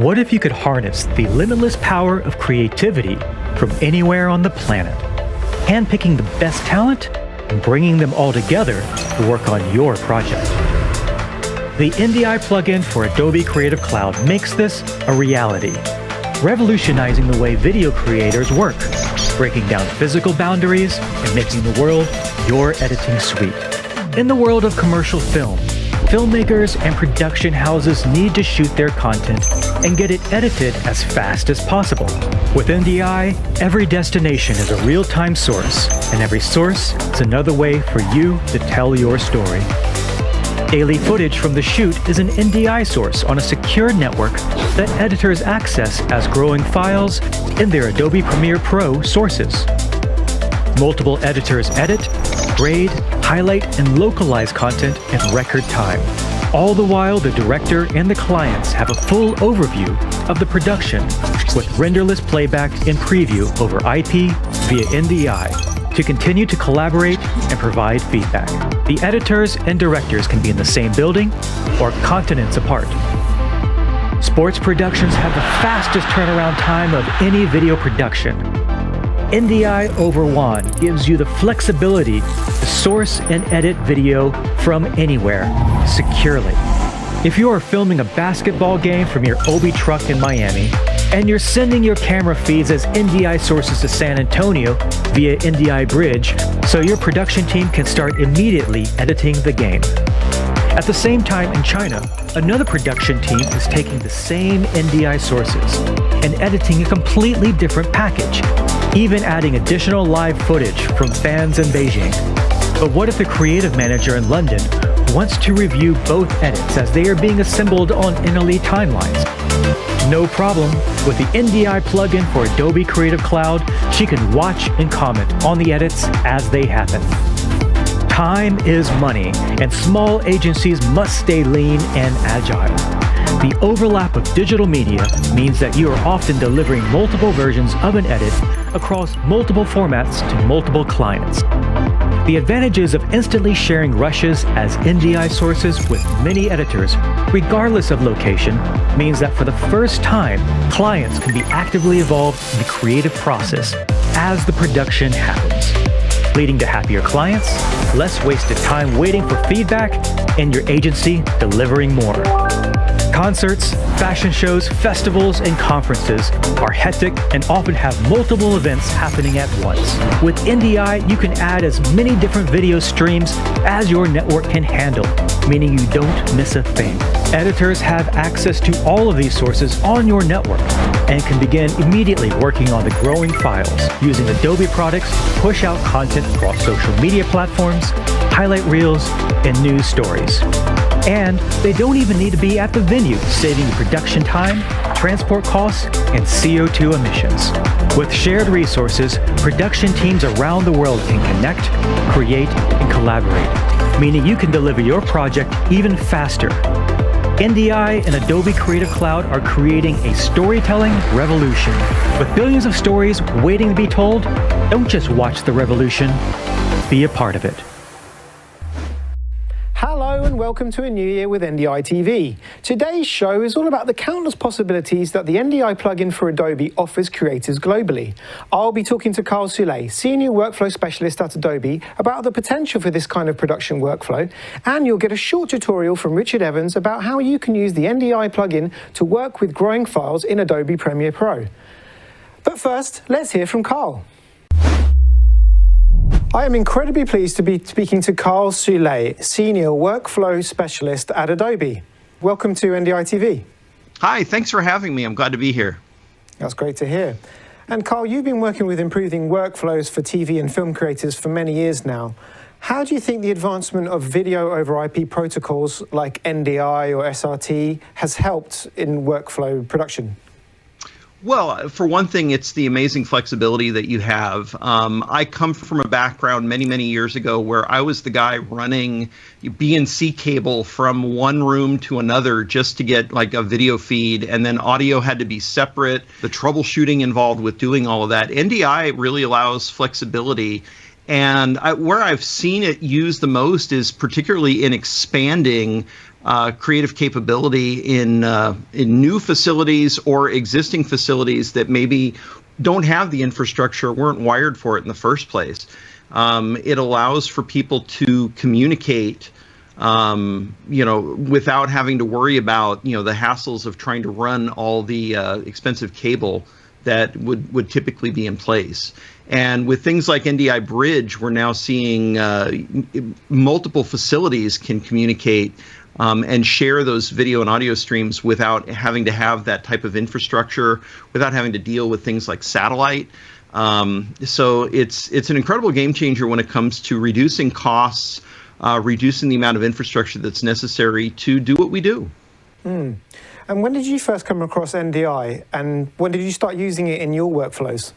What if you could harness the limitless power of creativity from anywhere on the planet, handpicking the best talent and bringing them all together to work on your project? The NDI plugin for Adobe Creative Cloud makes this a reality, revolutionizing the way video creators work, breaking down physical boundaries and making the world your editing suite. In the world of commercial film, filmmakers and production houses need to shoot their content and get it edited as fast as possible. With NDI, every destination is a real-time source, and every source is another way for you to tell your story. Daily footage from the shoot is an NDI source on a secure network that editors access as growing files in their Adobe Premiere Pro sources. Multiple editors edit, grade, highlight, and localize content in record time. All the while, the director and the clients have a full overview of the production with renderless playback and preview over IP via NDI to continue to collaborate and provide feedback. The editors and directors can be in the same building or continents apart. Sports productions have the fastest turnaround time of any video production. NDI over WAN gives you the flexibility to source and edit video from anywhere, securely. If you are filming a basketball game from your Obi truck in Miami, and you're sending your camera feeds as NDI sources to San Antonio via NDI Bridge, so your production team can start immediately editing the game. At the same time in China, another production team is taking the same NDI sources and editing a completely different package, even adding additional live footage from fans in Beijing. But what if the creative manager in London wants to review both edits as they are being assembled on Italy timelines? No problem. With the NDI plugin for Adobe Creative Cloud, she can watch and comment on the edits as they happen. Time is money, and small agencies must stay lean and agile. The overlap of digital media means that you are often delivering multiple versions of an edit across multiple formats to multiple clients. The advantages of instantly sharing rushes as NDI sources with many editors, regardless of location, means that for the first time, clients can be actively involved in the creative process as the production happens, leading to happier clients, less wasted time waiting for feedback, and your agency delivering more. Concerts, fashion shows, festivals, and conferences are hectic and often have multiple events happening at once. With NDI, you can add as many different video streams as your network can handle, meaning you don't miss a thing. Editors have access to all of these sources on your network and can begin immediately working on the growing files, using Adobe products to push out content across social media platforms, highlight reels, and news stories. And they don't even need to be at the venue, saving you production time, transport costs, and CO2 emissions. With shared resources, production teams around the world can connect, create, and collaborate, meaning you can deliver your project even faster. NDI and Adobe Creative Cloud are creating a storytelling revolution. With billions of stories waiting to be told, don't just watch the revolution, be a part of it. Hello and welcome to a new year with NDI TV. Today's show is all about the countless possibilities that the NDI plugin for Adobe offers creators globally. I'll be talking to Karl Soule, Senior Workflow Specialist at Adobe, about the potential for this kind of production workflow, and you'll get a short tutorial from Richard Evans about how you can use the NDI plugin to work with growing files in Adobe Premiere Pro. But first, let's hear from Karl. I am incredibly pleased to be speaking to Karl Soule, Senior Workflow Specialist at Adobe. Welcome to NDI TV. Hi, thanks for having me. I'm glad to be here. That's great to hear. And Karl, you've been working with improving workflows for TV and film creators for many years now. How do you think the advancement of video over IP protocols like NDI or SRT has helped in workflow production? Well, for one thing, it's the amazing flexibility that you have. I come from a background many, many years ago where I was the guy running BNC cable from one room to another just to get like a video feed, and then audio had to be separate, the troubleshooting involved with doing all of that. NDI really allows flexibility. And where I've seen it used the most is particularly in expanding creative capability in new facilities or existing facilities that maybe don't have the infrastructure, weren't wired for it in the first place. It allows for people to communicate, without having to worry about, the hassles of trying to run all the expensive cable that would typically be in place. And with things like NDI Bridge, we're now seeing multiple facilities can communicate and share those video and audio streams without having to have that type of infrastructure, without having to deal with things like satellite. So it's an incredible game changer when it comes to reducing costs, reducing the amount of infrastructure that's necessary to do what we do. And when did you first come across NDI, and when did you start using it in your workflows?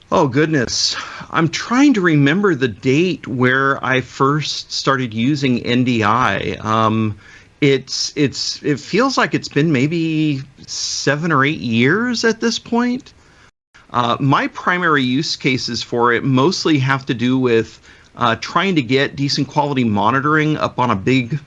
Oh, goodness. I'm trying to remember the date where I first started using NDI. It feels like it's been maybe 7 or 8 years at this point. My primary use cases for it mostly have to do with trying to get decent quality monitoring up on a big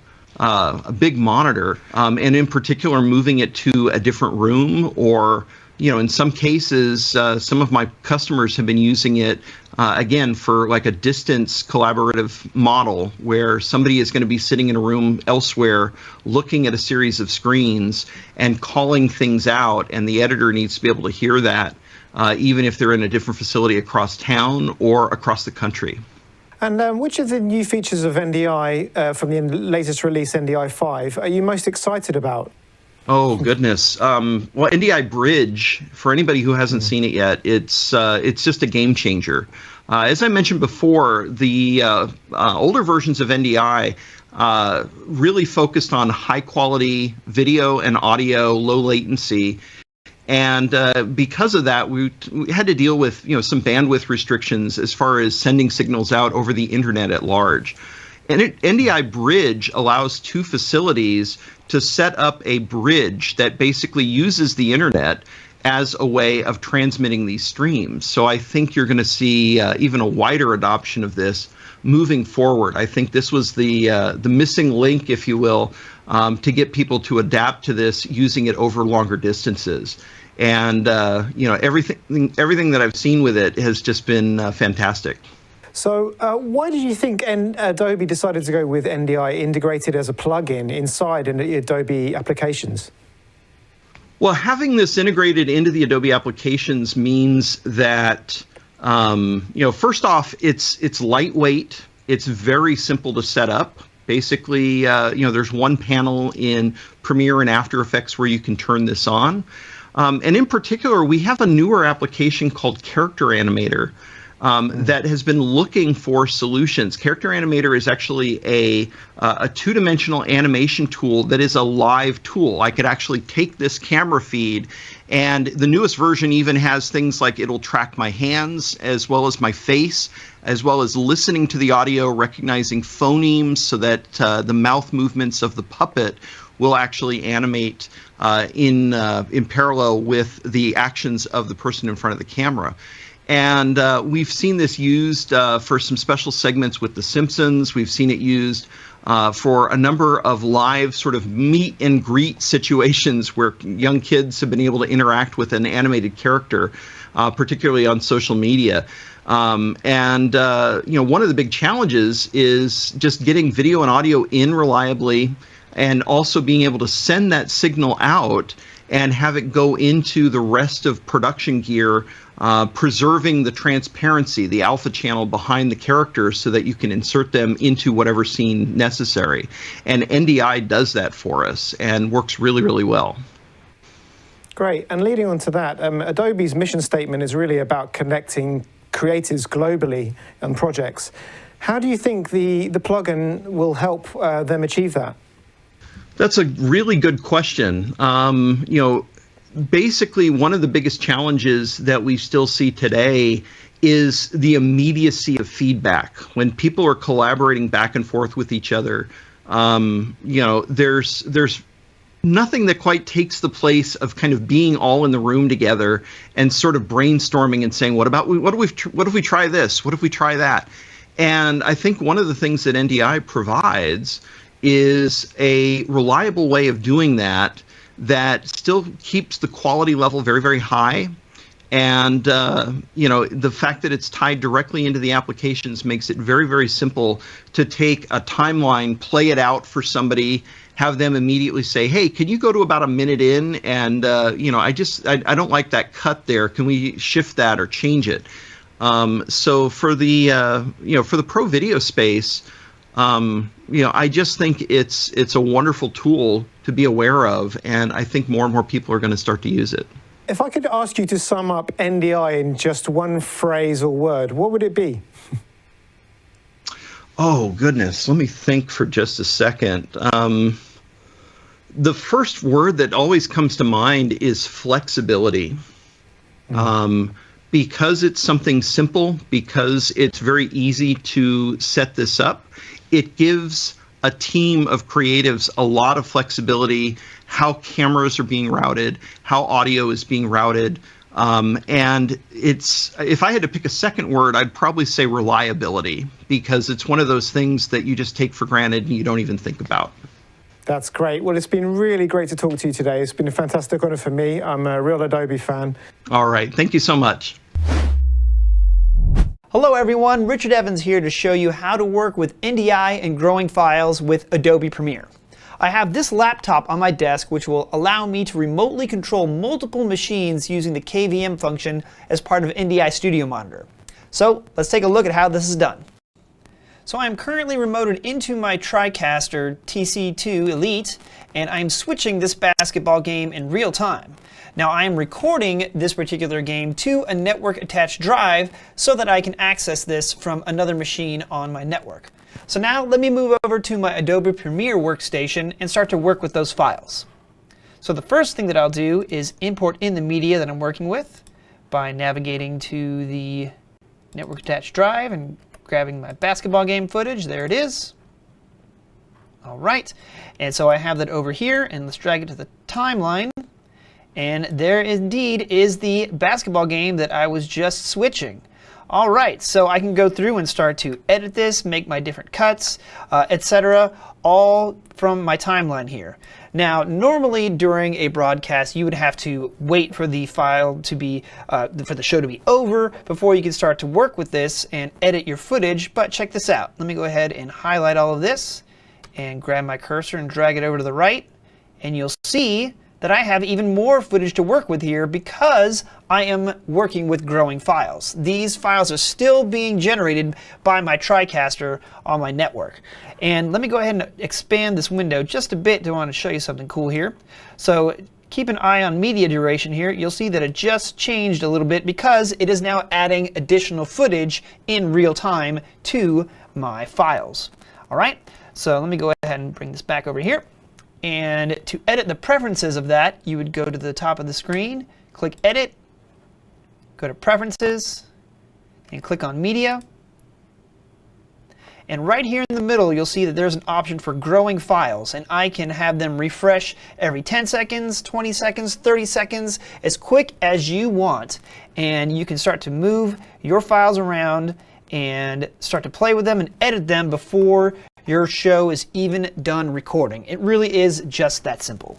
monitor, and in particular moving it to a different room, or in some cases, some of my customers have been using it again for like a distance collaborative model where somebody is going to be sitting in a room elsewhere looking at a series of screens and calling things out, and the editor needs to be able to hear that even if they're in a different facility across town or across the country. And which of the new features of NDI from the latest release, NDI 5, are you most excited about? Oh, goodness. Well, NDI Bridge, for anybody who hasn't seen it yet, it's just a game changer. As I mentioned before, the older versions of NDI really focused on high quality video and audio, low latency. And because of that, we had to deal with some bandwidth restrictions as far as sending signals out over the internet at large. And NDI Bridge allows two facilities to set up a bridge that basically uses the internet as a way of transmitting these streams. So I think you're going to see even a wider adoption of this moving forward. I think this was the missing link, if you will, to get people to adapt to this using it over longer distances. And everything that I've seen with it has just been fantastic. So why did you think Adobe decided to go with NDI integrated as a plugin inside the Adobe applications? Well, having this integrated into the Adobe applications means that, first off, it's lightweight. It's very simple to set up. Basically, there's one panel in Premiere and After Effects where you can turn this on. And in particular, we have a newer application called Character Animator that has been looking for solutions. Character Animator is actually a two-dimensional animation tool that is a live tool. I could actually take this camera feed, and the newest version even has things like it'll track my hands as well as my face, as well as listening to the audio, recognizing phonemes so that the mouth movements of the puppet will actually animate in parallel with the actions of the person in front of the camera. And we've seen this used for some special segments with The Simpsons. We've seen it used for a number of live sort of meet and greet situations where young kids have been able to interact with an animated character, particularly on social media. One of the big challenges is just getting video and audio in reliably, and also being able to send that signal out and have it go into the rest of production gear, preserving the transparency, the alpha channel behind the characters so that you can insert them into whatever scene necessary. And NDI does that for us and works really, really well. Great. And leading on to that, Adobe's mission statement is really about connecting creators globally on projects. How do you think the plugin will help them achieve that? That's a really good question. Basically, one of the biggest challenges that we still see today is the immediacy of feedback. When people are collaborating back and forth with each other, there's nothing that quite takes the place of kind of being all in the room together and sort of brainstorming and saying, what if we try this? What if we try that? And I think one of the things that NDI provides is a reliable way of doing that that still keeps the quality level very, very high. And, the fact that it's tied directly into the applications makes it very, very simple to take a timeline, play it out for somebody, have them immediately say, hey, can you go to about a minute in? And, I don't like that cut there. Can we shift that or change it? So for the pro video space, I just think it's a wonderful tool to be aware of, and I think more and more people are going to start to use it. If I could ask you to sum up NDI in just one phrase or word, what would it be? Oh, goodness. Let me think for just a second. The first word that always comes to mind is flexibility. Because it's something simple, because it's very easy to set this up, it gives a team of creatives a lot of flexibility, how cameras are being routed, how audio is being routed. And if I had to pick a second word, I'd probably say reliability, because it's one of those things that you just take for granted and you don't even think about. That's great. Well, it's been really great to talk to you today. It's been a fantastic honor for me. I'm a real Adobe fan. All right. Thank you so much. Hello everyone, Richard Evans here to show you how to work with NDI and growing files with Adobe Premiere. I have this laptop on my desk which will allow me to remotely control multiple machines using the KVM function as part of NDI Studio Monitor. So let's take a look at how this is done. So I'm currently remoted into my TriCaster TC2 Elite, and I'm switching this basketball game in real time. Now I'm recording this particular game to a network attached drive so that I can access this from another machine on my network. So now let me move over to my Adobe Premiere workstation and start to work with those files. So the first thing that I'll do is import in the media that I'm working with by navigating to the network attached drive and grabbing my basketball game footage. There it is. All right, and so I have that over here, and let's drag it to the timeline. And there indeed is the basketball game that I was just switching. All right, so I can go through and start to edit this, make my different cuts, etc., all from my timeline here. Now, normally during a broadcast, you would have to wait for the file to be, for the show to be over before you can start to work with this and edit your footage. But check this out. Let me go ahead and highlight all of this and grab my cursor and drag it over to the right, and you'll see that I have even more footage to work with here because I am working with growing files. These files are still being generated by my TriCaster on my network. And let me go ahead and expand this window just a bit to want to show you something cool here. So keep an eye on media duration here. You'll see that it just changed a little bit because it is now adding additional footage in real time to my files. All right, so let me go ahead and bring this back over here. And to edit the preferences of that, you would go to the top of the screen, click Edit, go to Preferences, and click on Media. And right here in the middle, you'll see that there's an option for growing files, and I can have them refresh every 10 seconds, 20 seconds, 30 seconds, as quick as you want. And you can start to move your files around and start to play with them and edit them before your show is even done recording. It really is just that simple.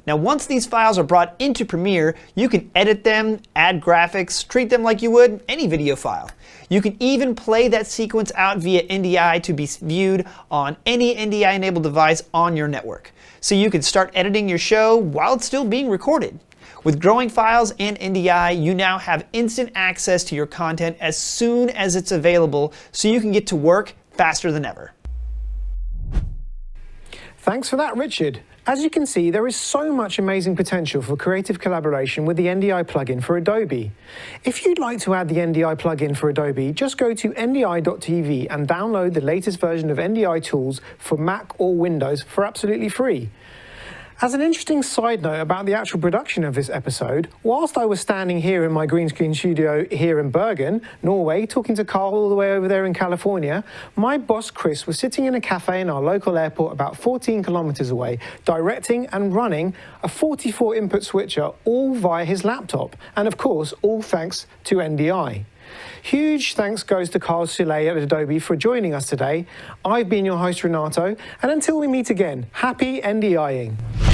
Now, once these files are brought into Premiere, you can edit them, add graphics, treat them like you would any video file. You can even play that sequence out via NDI to be viewed on any NDI-enabled device on your network. So you can start editing your show while it's still being recorded. With growing files and NDI, you now have instant access to your content as soon as it's available, so you can get to work faster than ever. Thanks for that, Richard. As you can see, there is so much amazing potential for creative collaboration with the NDI plugin for Adobe. If you'd like to add the NDI plugin for Adobe, just go to NDI.tv and download the latest version of NDI tools for Mac or Windows for absolutely free. As an interesting side note about the actual production of this episode, whilst I was standing here in my green screen studio here in Bergen, Norway, talking to Karl all the way over there in California, my boss Chris was sitting in a cafe in our local airport about 14 kilometers away, directing and running a 44 input switcher all via his laptop, and of course all thanks to NDI. Huge thanks goes to Karl Soule at Adobe for joining us today. I've been your host, Renato, and until we meet again, happy NDIing.